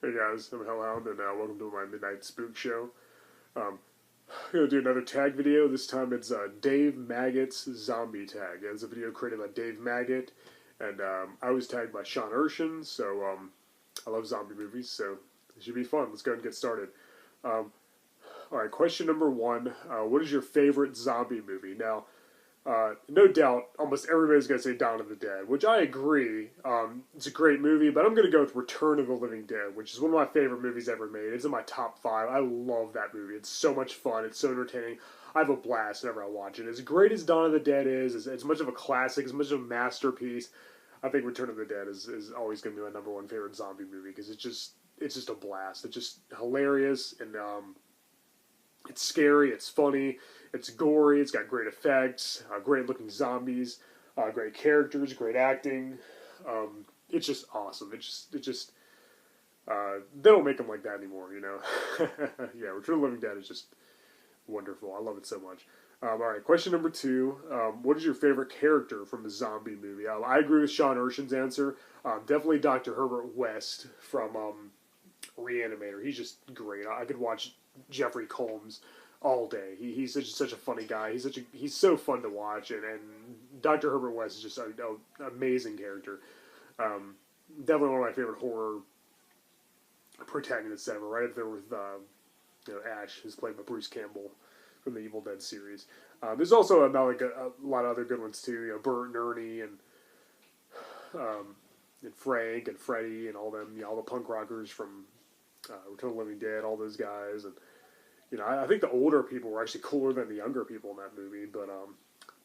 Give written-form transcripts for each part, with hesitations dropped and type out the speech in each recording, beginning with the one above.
Hey guys, I'm Hellhound, and welcome to my Midnight Spook Show. Um, I'm going to do another tag video. This time it's Dave Maggot's Zombie Tag. It's a video created by Dave Maggot, and I was tagged by Sean Erschen, so I love zombie movies, so it should be fun. Let's go ahead and get started. Alright, question number one. What is your favorite zombie movie? Now, no doubt, almost everybody's going to say Dawn of the Dead, which I agree. It's a great movie, but I'm going to go with Return of the Living Dead, which is one of my favorite movies ever made. It's in my top 5. I love that movie. It's so much fun. It's so entertaining. I have a blast whenever I watch it. As great as Dawn of the Dead is, as much of a classic, as much of a masterpiece, I think Return of the Dead is always going to be my number one favorite zombie movie, because it's just a blast. It's just hilarious, and it's scary, it's funny, it's gory, it's got great effects, great looking zombies, great characters, great acting. It's just awesome. They don't make them like that anymore, you know. Yeah, Return of the Living Dead is just wonderful. I love it so much. Alright, question number two. What is your favorite character from a zombie movie? I agree with Sean Ershen's answer. Definitely Dr. Herbert West from Reanimator. He's just great. I could watch Jeffrey Combs all day. He's such a funny guy. He's so fun to watch, and Dr. Herbert West is just an amazing character. Definitely one of my favorite horror protagonists ever. Right up there with Ash, who's played by Bruce Campbell from the Evil Dead series. There's also a lot of other good ones too. You know, Bert and Ernie and Frank and Freddie and all them. You know, all the punk rockers from Return of the Living Dead, all those guys. And you know, I think the older people were actually cooler than the younger people in that movie. But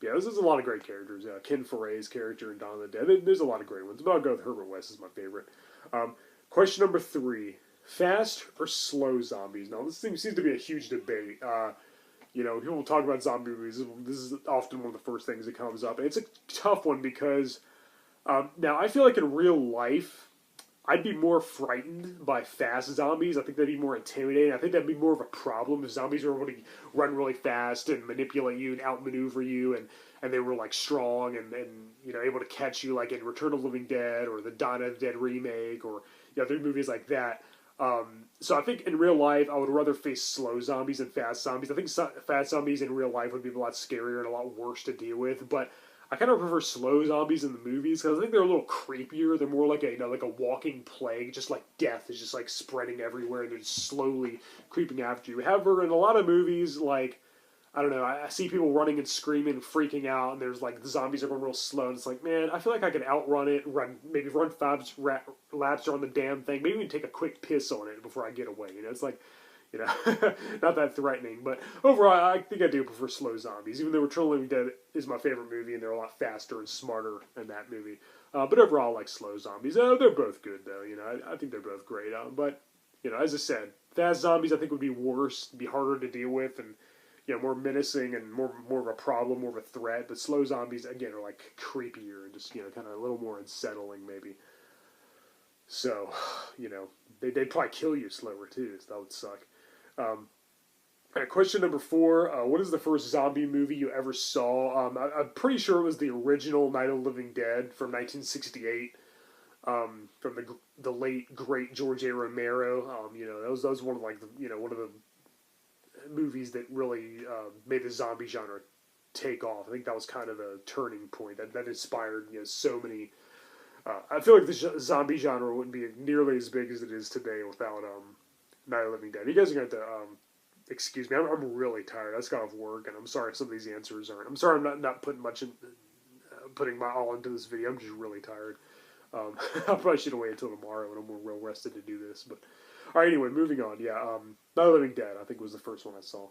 yeah, there's a lot of great characters. Ken Foray's character in Dawn of the Dead. There's a lot of great ones, but I'll go with Herbert West as my favorite. Question number three: fast or slow zombies? Now, this seems to be a huge debate. You know, people talk about zombie movies. This is often one of the first things that comes up. And it's a tough one because now I feel like in real life, I'd be more frightened by fast zombies. I think that'd be more intimidating. I think that'd be more of a problem if zombies were able to run really fast and manipulate you and outmaneuver you, and they were like strong and you know, able to catch you, like in Return of the Living Dead or the Dawn of the Dead remake, or you know, other movies like that. So I think in real life, I would rather face slow zombies than fast zombies. I think fast zombies in real life would be a lot scarier and a lot worse to deal with, but I kind of prefer slow zombies in the movies because I think they're a little creepier. They're more like like a walking plague, just like death is just like spreading everywhere and they're just slowly creeping after you. However, in a lot of movies, like, I don't know, I see people running and screaming and freaking out, and there's like the zombies are going real slow, and it's like, man, I feel like I could outrun it, maybe run 5 laps around the damn thing, maybe even take a quick piss on it before I get away. You know, it's like, you know, not that threatening, but overall, I think I do prefer slow zombies, even though Return of the Living Dead is my favorite movie, and they're a lot faster and smarter in that movie. But overall, I like slow zombies. They're both good, though, you know, I think they're both great. But, you know, as I said, fast zombies I think would be worse, be harder to deal with, and, you know, more menacing and more of a problem, more of a threat. But slow zombies, again, are like creepier and just, you know, kind of a little more unsettling, maybe. So, you know, they'd probably kill you slower, too, so that would suck. Question number 4. What is the first zombie movie you ever saw? I'm pretty sure it was the original Night of the Living Dead from 1968, from the late great George A. Romero. You know, that was one of one of the movies that really made the zombie genre take off. I think that was kind of a turning point that inspired, you know, so many. I feel like the zombie genre wouldn't be nearly as big as it is today without Night of the Living Dead. You guys are going to have to excuse me. I'm really tired. I just got off work, and I'm sorry if some of these answers aren't. I'm sorry I'm not putting much in, putting my all into this video. I'm just really tired. I probably should have waited until tomorrow when I'm more well rested to do this. But all right, anyway, moving on. Yeah, Night of the Living Dead, I think, was the first one I saw.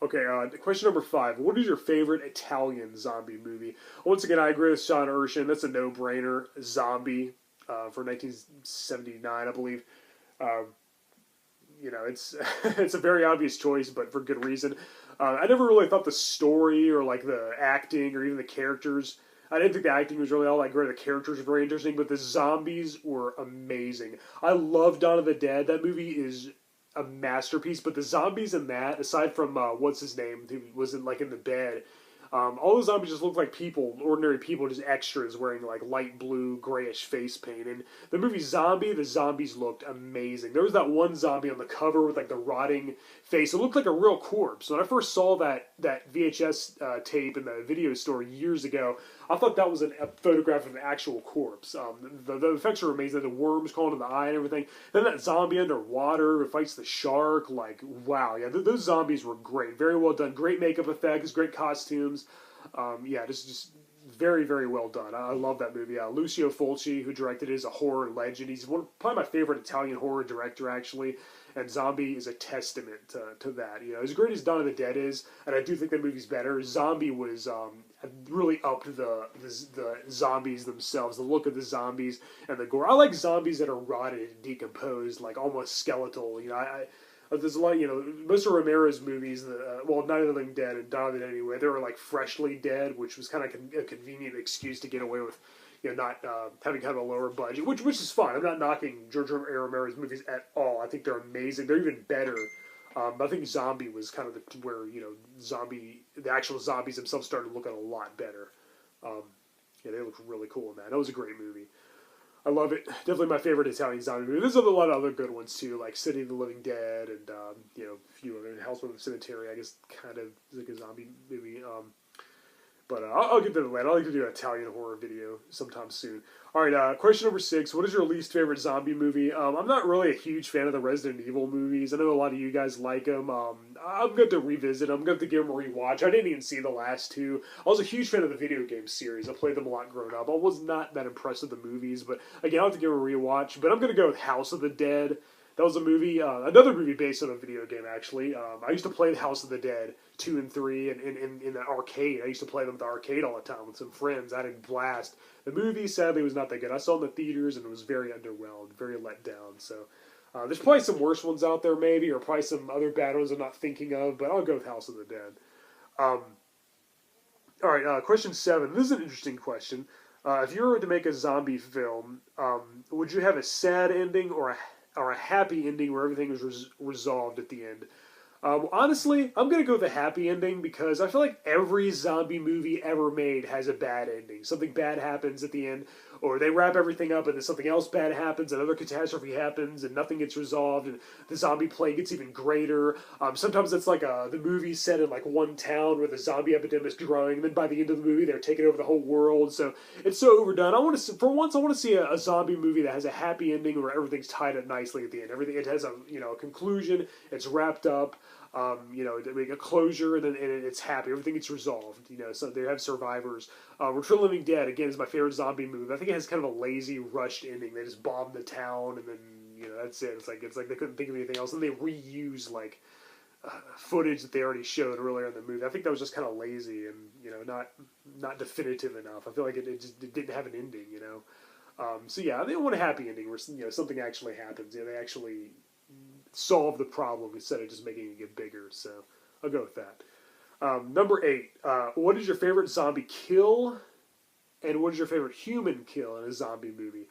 Okay, question number 5. What is your favorite Italian zombie movie? Once again, I agree with Sean Erschen. That's a no-brainer. Zombie. For 1979, I believe. You know, it's it's a very obvious choice, but for good reason. I never really thought the story or like the acting or even the characters. I didn't think the acting was really all that great. The characters were very interesting, but the zombies were amazing. I love Dawn of the Dead. That movie is a masterpiece. But the zombies in that, aside from what's his name, who was in the bed. All those zombies just look like people, ordinary people, just extras wearing like light blue, grayish face paint. And the movie Zombie, the zombies looked amazing. There was that one zombie on the cover with like the rotting face. It looked like a real corpse. When I first saw that VHS tape in the video store years ago, I thought that was a photograph of an actual corpse. The effects are amazing. The worms crawling in the eye and everything. Then that zombie underwater who fights the shark. Like, wow. Yeah, those zombies were great. Very well done. Great makeup effects. Great costumes. Yeah, just very, very well done. I love that movie. Lucio Fulci, who directed it, is a horror legend. He's probably my favorite Italian horror director, actually. And Zombie is a testament to that. You know, as great as Dawn of the Dead is, and I do think that movie's better, Zombie was really upped the zombies themselves, the look of the zombies and the gore. I like zombies that are rotted and decomposed, like almost skeletal. You know, there's a lot, you know, most of Romero's movies, Night of the Living Dead and Dawn of the Dead anyway, they were like freshly dead, which was kind of a convenient excuse to get away with, you know, not having kind of a lower budget, which is fine. I'm not knocking George A. Romero's movies at all. I think they're amazing. They're even better. But I think Zombie was kind of where, you know, the actual zombies themselves started looking a lot better. Yeah, they look really cool in that. That was a great movie. I love it. Definitely my favorite Italian zombie movie. There's a lot of other good ones too, like City of the Living Dead and you know, a few other. House of the Cemetery, I guess, kind of is like a zombie movie. But I'll get to that later. I'd like to do an Italian horror video sometime soon. All right, question number 6. What is your least favorite zombie movie? I'm not really a huge fan of the Resident Evil movies. I know a lot of you guys like them. I'm going to revisit them. I'm going to give them a rewatch. I didn't even see the last two. I was a huge fan of the video game series. I played them a lot growing up. I was not that impressed with the movies, but again, I'll have to give them a rewatch. But I'm going to go with House of the Dead. That was a movie, another movie based on a video game, actually. I used to play House of the Dead 2 and 3 in the arcade. I used to play them at the arcade all the time with some friends. I had a blast. The movie, sadly, was not that good. I saw it in the theaters, and it was very underwhelmed, very let down. So there's probably some worse ones out there, maybe, or probably some other bad ones I'm not thinking of, but I'll go with House of the Dead. All right, question 7. This is an interesting question. If you were to make a zombie film, would you have a sad ending or a happy ending where everything is resolved at the end? Honestly, I'm going to go with a happy ending because I feel like every zombie movie ever made has a bad ending. Something bad happens at the end, or they wrap everything up and then something else bad happens, another catastrophe happens, and nothing gets resolved, and the zombie plague gets even greater. Sometimes it's like the movie set in like one town where the zombie epidemic is growing, and then by the end of the movie they're taking over the whole world, so it's so overdone. For once I want to see a zombie movie that has a happy ending where everything's tied up nicely at the end. Everything, it has a conclusion, it's wrapped up. They make a closure, and then it's happy. Everything gets resolved. So they have survivors. Return of the Living Dead, again, is my favorite zombie movie. I think it has kind of a lazy, rushed ending. They just bomb the town, and then that's it. It's like they couldn't think of anything else, and they reuse footage that they already showed earlier in the movie. I think that was just kind of lazy and not definitive enough. I feel like it didn't have an ending. So yeah, they want a happy ending where something actually happens. They actually solve the problem instead of just making it get bigger. So I'll go with that. Number 8. What is your favorite zombie kill, and what is your favorite human kill in a zombie movie?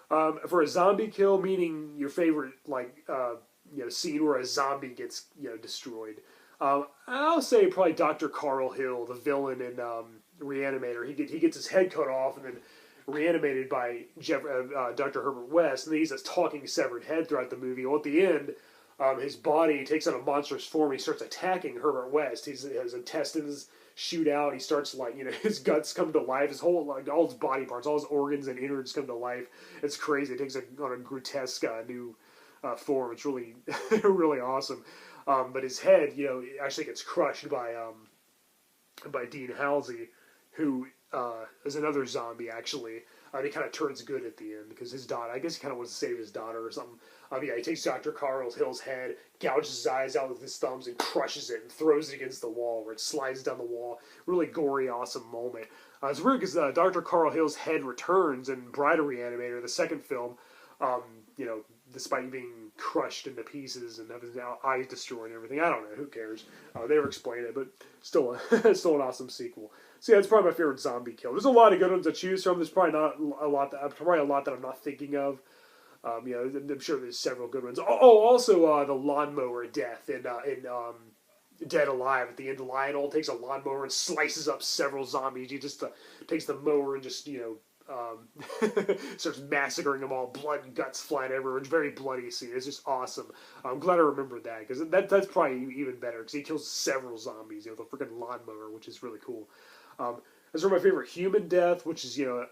For a zombie kill, meaning your favorite scene where a zombie gets destroyed. I'll say probably Dr. Carl Hill, the villain in Reanimator. He gets his head cut off and then reanimated by Dr. Herbert West, and then he's a talking severed head throughout the movie. Well, at the end, his body takes on a monstrous form. He starts attacking Herbert West. His intestines shoot out. He starts his guts come to life. His whole all his body parts, all his organs and innards come to life. It's crazy. It takes on a grotesque new form. It's really really awesome. But his head, actually gets crushed by Dean Halsey, who is another zombie, actually. He kind of turns good at the end because his daughter, I guess he kind of wants to save his daughter or something. He takes Dr. Carl Hill's head, gouges his eyes out with his thumbs, and crushes it and throws it against the wall where it slides down the wall. Really gory, awesome moment. It's weird because Dr. Carl Hill's head returns in Bride of Reanimator, the second film, despite being crushed into pieces and having his eyes destroyed and everything. I don't know, who cares? They never explain it, but still an awesome sequel. So yeah, it's probably my favorite zombie kill. There's a lot of good ones to choose from. There's probably not a lot that I'm not thinking of. I'm sure there's several good ones. Also the lawnmower death in Dead Alive. At the end, Lionel takes a lawnmower and slices up several zombies. He just takes the mower and just, starts massacring them all, blood and guts flying everywhere. It's a very bloody scene. It's just awesome. I'm glad I remembered that, because that's probably even better, because he kills several zombies, with a freaking lawnmower, which is really cool. As for my favorite human death, which is, a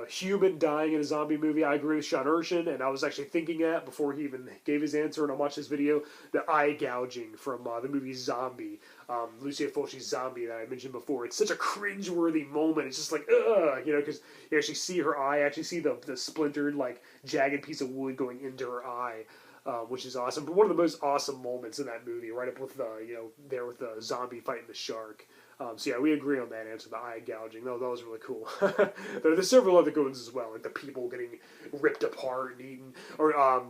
human dying in a zombie movie, I agree with Sean Erschen, and I was actually thinking that before he even gave his answer, and I watched this video, the eye gouging from the movie Zombie, Lucia Fulci's Zombie that I mentioned before. It's such a cringeworthy moment. It's just like, ugh, because you actually see her eye, actually see the splintered, jagged piece of wood going into her eye. Which is awesome, but one of the most awesome moments in that movie, right up with there with the zombie fighting the shark. So yeah, we agree on that answer, the eye gouging. That was really cool. There's several other good ones as well, like the people getting ripped apart and eaten, or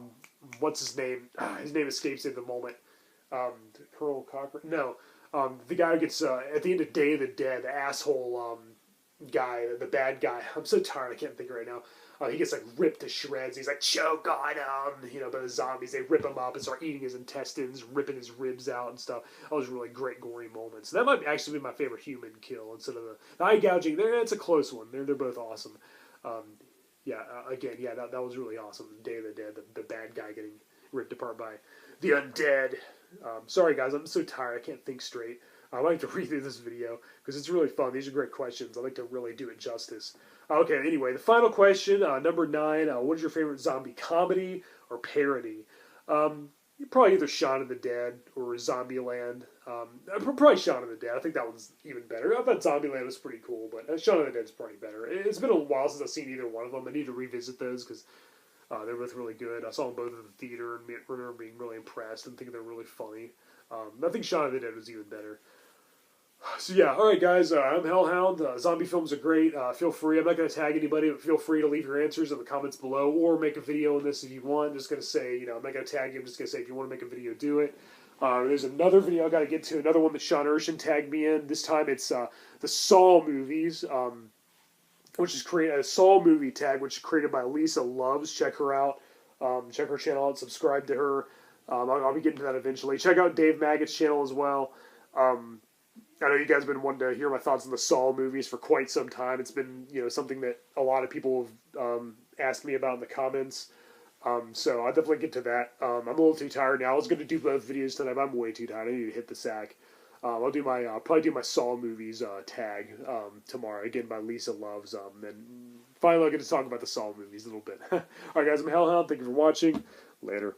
what's his name? His name escapes me at the moment. Pearl Cochran? No, the guy who gets at the end of Day of the Dead, the asshole guy, the bad guy. I'm so tired, I can't think right now. He gets ripped to shreds. He's choke on him, by the zombies. They rip him up and start eating his intestines, ripping his ribs out and stuff. That was really great, gory moments. That might actually be my favorite human kill instead of the eye gouging. It's a close one. They're both awesome. That was really awesome. Day of the Dead, the bad guy getting ripped apart by the undead. Sorry guys, I'm so tired. I can't think straight. I like to read through this video because it's really fun. These are great questions. I like to really do it justice. Okay, anyway, the final question, number 9. What is your favorite zombie comedy or parody? Probably either Shaun of the Dead or Zombieland. Probably Shaun of the Dead. I think that one's even better. I thought Zombieland was pretty cool, but Shaun of the Dead's probably better. It's been a while since I've seen either one of them. I need to revisit those because they're both really good. I saw them both at the theater and remember being really impressed and thinking they're really funny. I think Shaun of the Dead was even better. So yeah, alright guys, I'm Hellhound. Zombie films are great. Feel free, I'm not going to tag anybody, but feel free to leave your answers in the comments below, or make a video on this if you want. I'm just going to say, I'm not going to tag you, I'm just going to say if you want to make a video, do it. There's another video I got to get to, another one that Sean Erschen tagged me in. This time it's the Saw movies, which is a Saw movie tag, which is created by Lisa Loves. Check her out. Check her channel out, subscribe to her. I'll be getting to that eventually. Check out Dave Maggot's channel as well. I know you guys have been wanting to hear my thoughts on the Saw movies for quite some time. It's been, something that a lot of people have asked me about in the comments. So I'll definitely get to that. I'm a little too tired now. I was going to do both videos tonight, but I'm way too tired. I need to hit the sack. I'll probably do my Saw movies tag tomorrow, again by Lisa Loves. And finally I'll get to talk about the Saw movies a little bit. Alright guys, I'm Hellhound. Thank you for watching. Later.